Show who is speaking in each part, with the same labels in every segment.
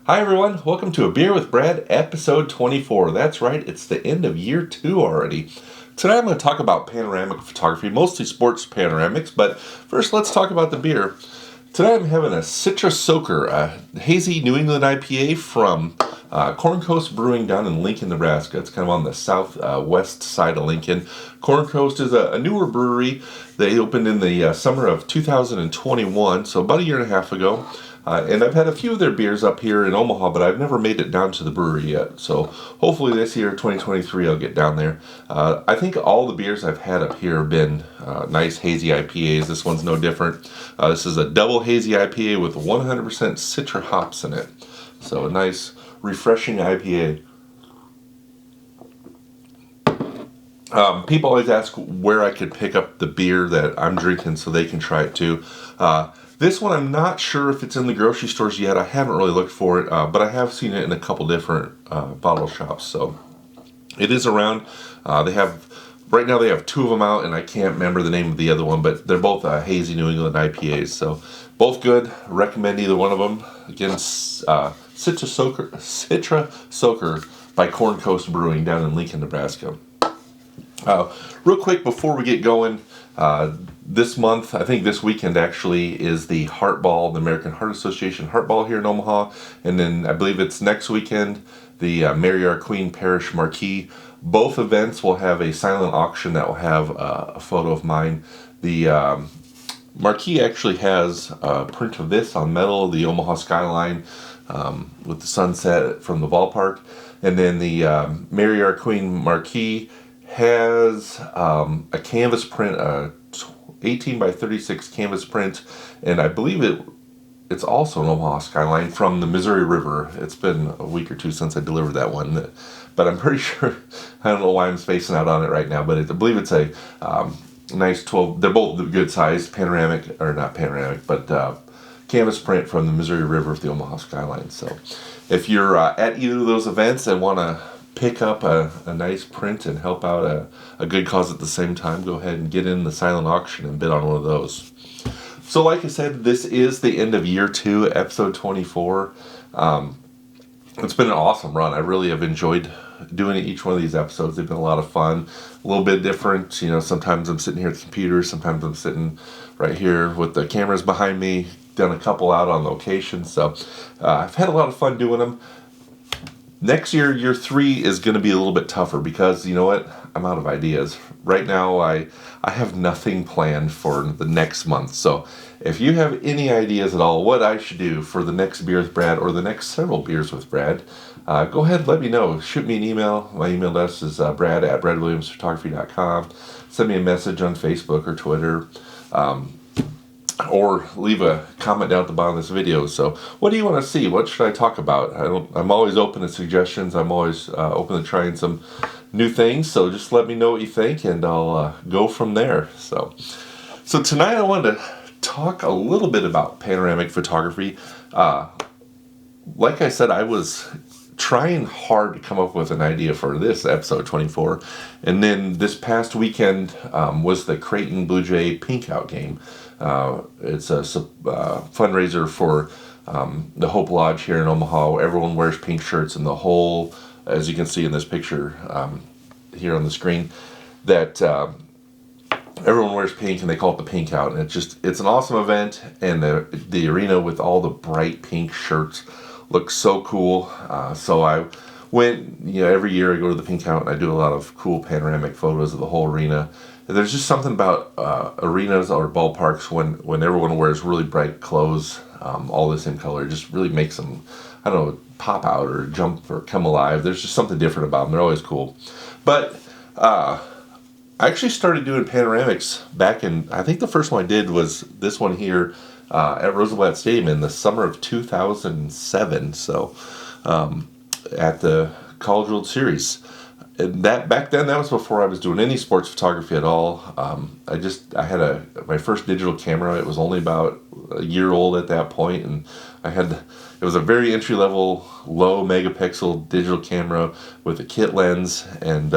Speaker 1: Hi everyone, welcome to A Beer with Brad, episode 24. That's right, it's the end of year 2 already. Today I'm going to talk about panoramic photography, mostly sports panoramics, but first let's talk about the beer. Today I'm having a Citra Soaker, a hazy New England IPA from Corn Coast Brewing down in Lincoln, Nebraska. It's kind of on the southwest side of Lincoln. Corn Coast is a newer brewery. They opened in the summer of 2021, so about a year and a half ago. And I've had a few of their beers up here in Omaha, but I've never made it down to the brewery yet. So hopefully this year, 2023, I'll get down there. I think all the beers I've had up here have been nice hazy IPAs. This one's no different. This is a double hazy IPA with 100% Citra hops in it. So a nice, refreshing IPA. People always ask where I could pick up the beer that I'm drinking so they can try it too. This one, I'm not sure if it's in the grocery stores yet. I haven't really looked for it, but I have seen it in a couple different bottle shops. So it is around. Right now they have two of them out, and I can't remember the name of the other one, but they're both hazy New England IPAs. So both good. Recommend either one of them. Again, Citra Soaker by Corn Coast Brewing down in Lincoln, Nebraska. Real quick before we get going, this month, I think this weekend actually, is the Heart Ball, the American Heart Association Heart Ball here in Omaha. And then I believe it's next weekend, the Mary Our Queen Parish Marquee. Both events will have a silent auction that will have a photo of mine. The Marquee actually has a print of this on metal, the Omaha skyline with the sunset from the ballpark. And then the Mary Our Queen Marquee has a canvas print, 18 by 36 canvas print, and I believe it's also an Omaha skyline from the Missouri River. It's been a week or two since I delivered that one, but I'm pretty sure, I don't know why I'm spacing out on it right now, but I believe it's a nice 12, they're both good size, panoramic, or not panoramic, but canvas print from the Missouri River with the Omaha skyline. So if you're at either of those events and want to pick up a nice print and help out a good cause at the same time, go ahead and get in the silent auction and bid on one of those. So like I said, this is the end of year 2, episode 24. It's been an awesome run. I really have enjoyed doing each one of these episodes. They've been a lot of fun, a little bit different. Sometimes I'm sitting here at the computer, sometimes I'm sitting right here with the cameras behind me, done a couple out on location. So I've had a lot of fun doing them. Next year, year 3, is going to be a little bit tougher because, you know what, I'm out of ideas. Right now, I have nothing planned for the next month. So if you have any ideas at all what I should do for the next Beer with Brad or the next several Beers with Brad, go ahead and let me know. Shoot me an email. My email address is brad@bradwilliamsphotography.com. Send me a message on Facebook or Twitter. Or leave a comment down at the bottom of this video. So what do you want to see? What should I talk about? I'm always open to suggestions. I'm always open to trying some new things. So just let me know what you think, and I'll go from there. So tonight I wanted to talk a little bit about panoramic photography. Like I said, I was trying hard to come up with an idea for this episode 24. And then this past weekend was the Creighton Blue Jay Pink Out game. It's a fundraiser for the Hope Lodge here in Omaha. Everyone wears pink shirts, and the whole, as you can see in this picture here on the screen, that everyone wears pink, and they call it the Pink Out. And it's an awesome event, and the arena with all the bright pink shirts looks so cool. So I went, every year I go to the Pink Out, and I do a lot of cool panoramic photos of the whole arena. There's just something about arenas or ballparks when everyone wears really bright clothes, all the same color. It just really makes them, I don't know, pop out or jump or come alive. There's just something different about them. They're always cool. But I actually started doing panoramics back in, I think the first one I did was this one here at Rosenblatt Stadium in the summer of 2007. So at the College World Series. And that back then, that was before I was doing any sports photography at all. I had my first digital camera. It was only about a year old at that point, and it was a very entry level, low megapixel digital camera with a kit lens. And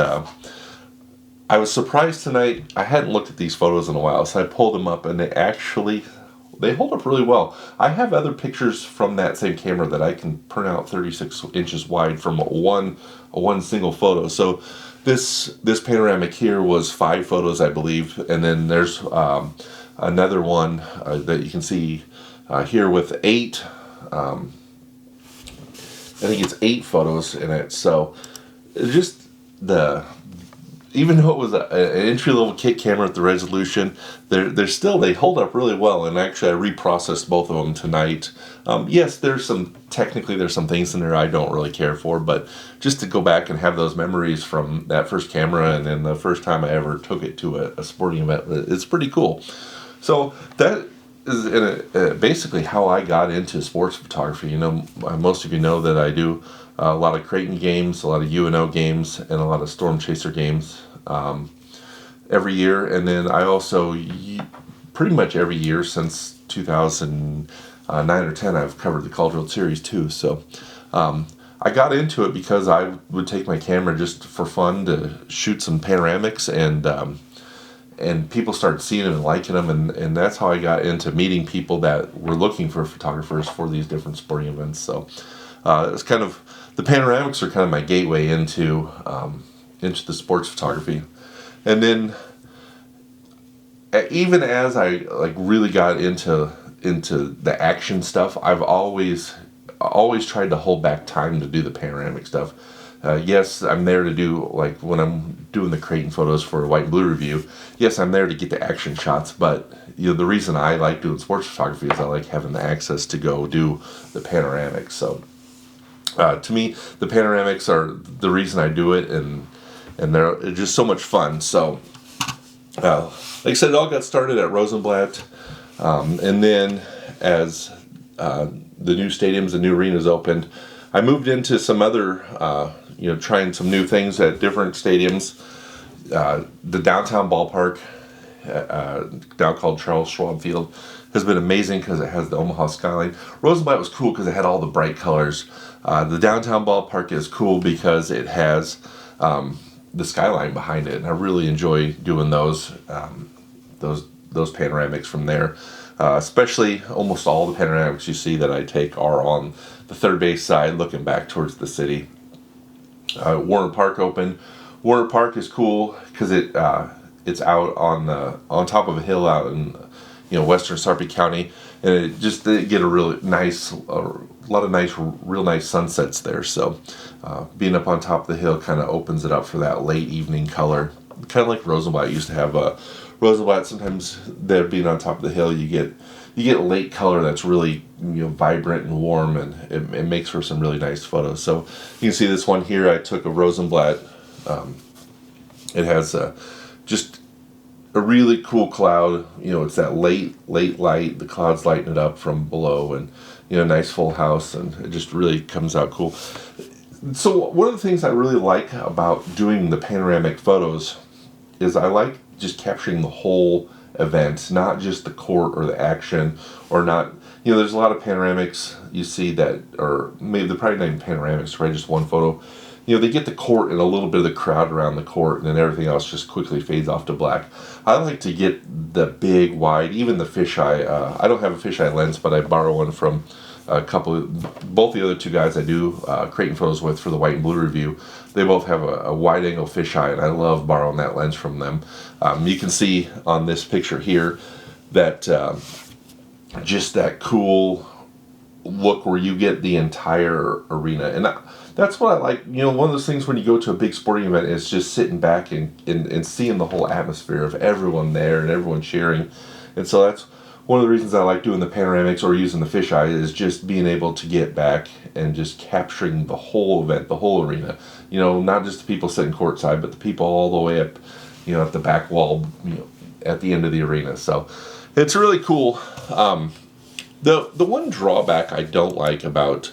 Speaker 1: I was surprised tonight. I hadn't looked at these photos in a while, so I pulled them up, and they actually they hold up really well. I have other pictures from that same camera that I can print out 36 inches wide from one single photo. So this panoramic here was 5 photos, I believe, and then there's another one that you can see here with 8. I think it's 8 photos in it. So just even though it was an entry-level kit camera at the resolution, they hold up really well. And actually, I reprocessed both of them tonight. Yes, there's some things in there I don't really care for, but just to go back and have those memories from that first camera and then the first time I ever took it to a sporting event, it's pretty cool. So that is basically how I got into sports photography. You know, most of you know that I do a lot of Creighton games, a lot of UNO games, and a lot of Storm Chaser games every year. And then I also, pretty much every year since 2009 or 10, I've covered the College World Series too. So I got into it because I would take my camera just for fun to shoot some panoramics, and people started seeing them and liking them, and that's how I got into meeting people that were looking for photographers for these different sporting events. So it's kind of, the panoramics are kind of my gateway into the sports photography. And then even as I really got into the action stuff, I've always tried to hold back time to do the panoramic stuff. Yes, I'm there to do, like when I'm doing the Creighton photos for a White and Blue Review, yes, I'm there to get the action shots, but the reason I like doing sports photography is I like having the access to go do the panoramics. So to me, the panoramics are the reason I do it, and they're just so much fun. So like I said, it all got started at Rosenblatt, and then as the new stadiums and new arenas opened, I moved into some other, trying some new things at different stadiums. The downtown ballpark, now called Charles Schwab Field, has been amazing because it has the Omaha skyline. Rosenblatt was cool because it had all the bright colors. The downtown ballpark is cool because it has the skyline behind it, and I really enjoy doing those panoramics from there. Especially almost all the panoramics you see that I take are on the third base side looking back towards the city. Warner Park opened. Warner Park is cool because it's out on top of a hill out in western Sarpy County, and they get a really nice, real nice sunsets there. So being up on top of the hill kind of opens it up for that late evening color, kind of like Rosenblatt used to have. Rosenblatt, sometimes there being on top of the hill, you get late color that's really vibrant and warm, and it makes for some really nice photos. So you can see this one here I took of Rosenblatt. It has just a really cool cloud. It's that late light. The clouds lighten it up from below, and nice full house, and it just really comes out cool. So one of the things I really like about doing the panoramic photos is I like just capturing the whole event, not just the court or the action, or not, there's a lot of panoramics you see that, or maybe they're probably not even panoramics, right, just one photo. They get the court and a little bit of the crowd around the court, and then everything else just quickly fades off to black. I like to get the big, wide, even the fisheye. I don't have a fisheye lens, but I borrow one from both the other two guys I do Creighton photos with for the White and Blue Review. They both have a wide angle fisheye, and I love borrowing that lens from them. You can see on this picture here that just that cool look where you get the entire arena, and that's what I like. One of those things when you go to a big sporting event is just sitting back and seeing the whole atmosphere of everyone there and everyone cheering. And so that's one of the reasons I like doing the panoramics or using the fisheye, is just being able to get back and just capturing the whole event, the whole arena. Not just the people sitting courtside, but the people all the way up, at the back wall, at the end of the arena. So it's really cool. The one drawback I don't like about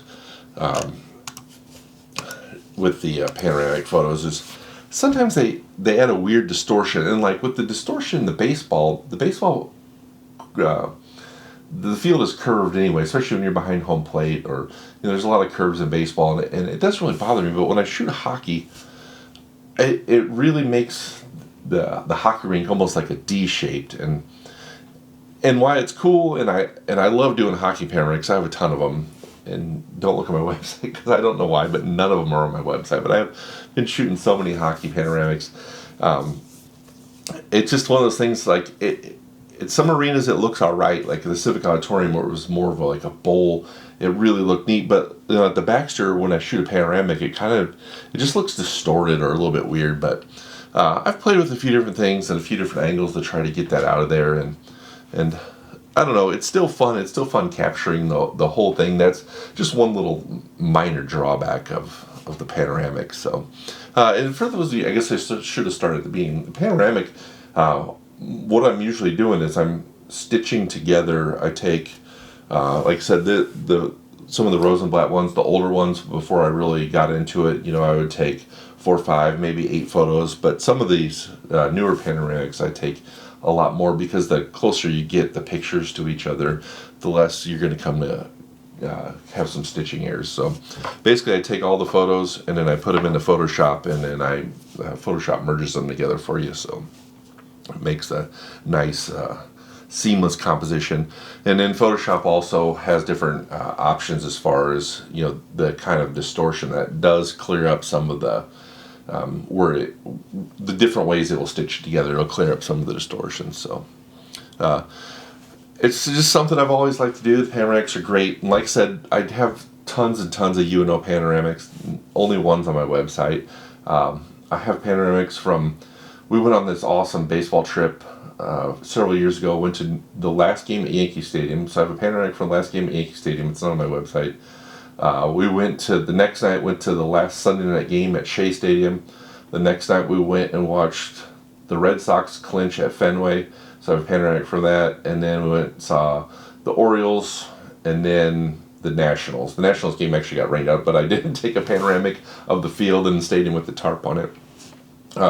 Speaker 1: with the panoramic photos is sometimes they add a weird distortion, and like with the distortion in the baseball the field is curved anyway, especially when you're behind home plate, or there's a lot of curves in baseball, and it doesn't really bother me. But when I shoot hockey, it really makes the hockey rink almost like a D-shaped, and And why it's cool, and I love doing hockey panoramics. I have a ton of them, and don't look at my website because I don't know why, but none of them are on my website. But I've been shooting so many hockey panoramics. It's just one of those things. Like it's some arenas it looks all right, like the Civic Auditorium where it was more of like a bowl. It really looked neat, but at the Baxter, when I shoot a panoramic, it just looks distorted or a little bit weird. But I've played with a few different things and a few different angles to try to get that out of there, and I don't know, it's still fun. It's still fun capturing the whole thing. That's just one little minor drawback of the panoramic. So, and for those of you, I guess I should have started at the beginning. The panoramic, what I'm usually doing is I'm stitching together. I take, like I said, some of the Rosenblatt ones, the older ones, before I really got into it, I would take 4, 5, maybe 8 photos. But some of these newer panoramics, I take a lot more, because the closer you get the pictures to each other, the less you're going to come to have some stitching errors. So basically I take all the photos and then I put them into Photoshop, and then Photoshop merges them together for you, so it makes a nice seamless composition. And then Photoshop also has different options as far as the kind of distortion that does clear up some of the the different ways it will stitch together. It'll clear up some of the distortion. So it's just something I've always liked to do. The panoramics are great, and like I said, I have tons and tons of UNO panoramics, only ones on my website. I have panoramics from, we went on this awesome baseball trip several years ago, went to the last game at Yankee Stadium, so I have a panoramic from the last game at Yankee Stadium. It's not on my website. We went to, the next night, went to the last Sunday night game at Shea Stadium. The next night we went and watched the Red Sox clinch at Fenway, so I have a panoramic for that. And then we went and saw the Orioles, and then the Nationals. The Nationals game actually got rained out, but I did take a panoramic of the field and the stadium with the tarp on it.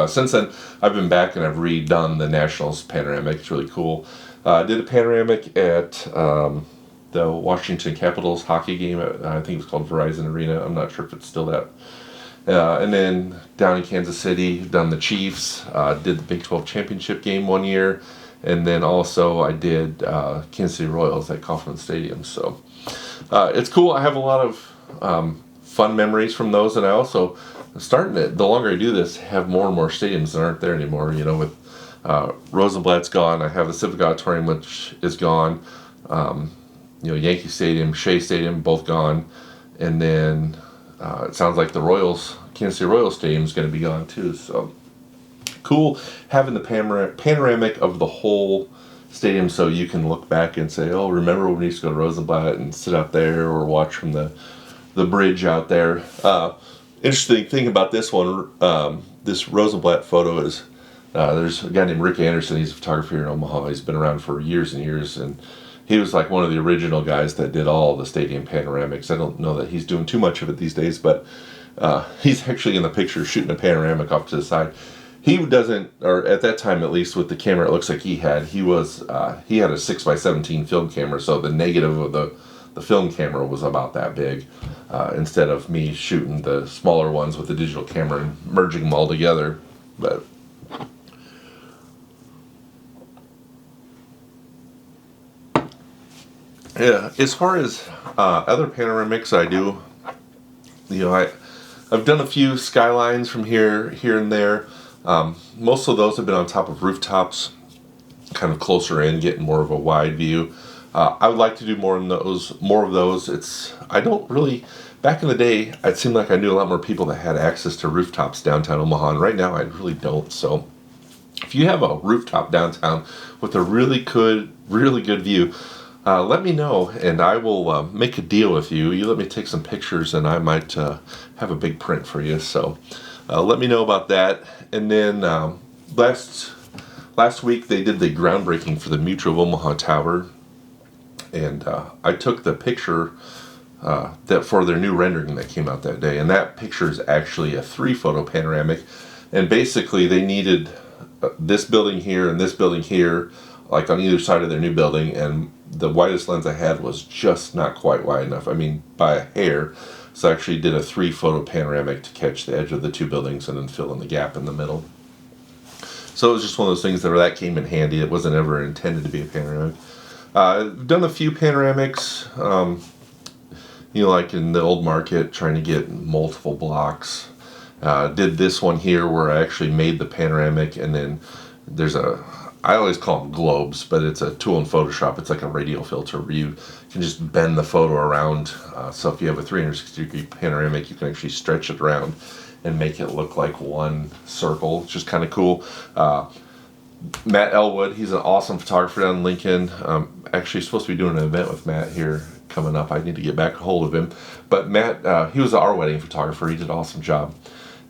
Speaker 1: Since then, I've been back and I've redone the Nationals panoramic. It's really cool. I did a panoramic at the Washington Capitals hockey game at, I think it was called Verizon Arena. I'm not sure if it's still that. And then down in Kansas City, done the Chiefs. Did the Big 12 championship game one year. And then also I did Kansas City Royals at Kauffman Stadium. So it's cool. I have a lot of fun memories from those, and I also starting to, the longer I do this, have more and more stadiums that aren't there anymore. With Rosenblatt's gone, I have the Civic Auditorium, which is gone. Yankee Stadium, Shea Stadium, both gone, and then it sounds like the Kansas City Royals Stadium is going to be gone too. So cool having the panoramic of the whole stadium, so you can look back and say, oh, remember when we used to go to Rosenblatt and sit out there, or watch from the bridge out there. Interesting thing about this one, this Rosenblatt photo is, there's a guy named Rick Anderson. He's a photographer here in Omaha. He's been around for years and years, and he was like one of the original guys that did all the stadium panoramics. I don't know that he's doing too much of it these days, but he's actually in the picture shooting a panoramic off to the side. He doesn't, or at that time at least, with the camera it looks like he had a 6x17 film camera, so the negative of the film camera was about that big, instead of me shooting the smaller ones with the digital camera and merging them all together. But yeah, as far as other panoramics I do, I've done a few skylines from here and there. Most of those have been on top of rooftops, kind of closer in, getting more of a wide view. I would like to do more of those. I don't really, back in the day, it seemed like I knew a lot more people that had access to rooftops downtown Omaha, and right now I really don't. So if you have a rooftop downtown with a really good view, let me know, and I will make a deal with you. You let me take some pictures, and I might have a big print for you. So let me know about that. And then last week they did the groundbreaking for the Mutual of Omaha Tower, and I took the picture that for their new rendering that came out that day. And that picture is actually a 3-photo panoramic, and basically they needed this building here and this building here, like on either side of their new building, and the widest lens I had was just not quite wide enough. I mean, by a hair. So I actually did a 3-photo panoramic to catch the edge of the two buildings and then fill in the gap in the middle. So it was just one of those things that came in handy. It wasn't ever intended to be a panoramic. I've done a few panoramics, like in the old market, trying to get multiple blocks. Did this one here where I actually made the panoramic, and then there's I always call them globes, but it's a tool in Photoshop. It's like a radial filter where you can just bend the photo around. So if you have a 360-degree panoramic, you can actually stretch it around and make it look like one circle. It's just kind of cool. Matt Elwood, he's an awesome photographer down in Lincoln. Actually supposed to be doing an event with Matt here coming up. I need to get back a hold of him. But Matt, he was our wedding photographer. He did an awesome job.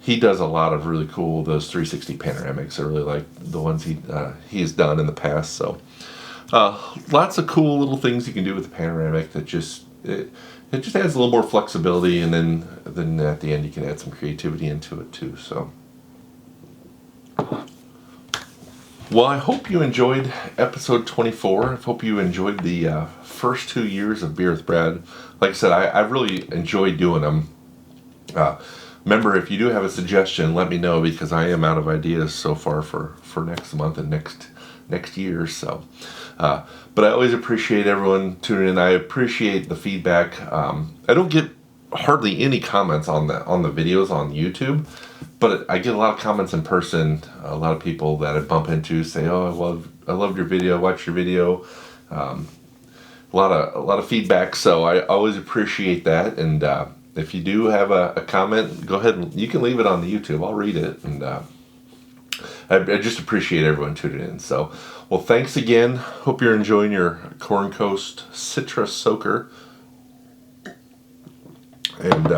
Speaker 1: He does a lot of really cool, those 360 panoramics. I really like the ones he's done in the past. So lots of cool little things you can do with the panoramic that just it just adds a little more flexibility, and then at the end you can add some creativity into it too. So well, I hope you enjoyed episode 24. I hope you enjoyed the first 2 years of Beer with Brad. Like I said, I really enjoyed doing them. Remember, if you do have a suggestion, let me know, because I am out of ideas so far for next month and next year. So, but I always appreciate everyone tuning in. I appreciate the feedback. I don't get hardly any comments on the videos on YouTube, but I get a lot of comments in person. A lot of people that I bump into say, "Oh, I loved your video. Watched your video." A lot of feedback. So I always appreciate that. And if you do have a comment, go ahead and you can leave it on the YouTube. I'll read it, and I just appreciate everyone tuning in. So, well, thanks again. Hope you're enjoying your Corn Coast Citra Soaker, and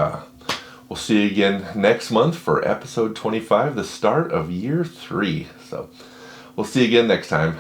Speaker 1: we'll see you again next month for episode 25, the start of year 3. So, we'll see you again next time.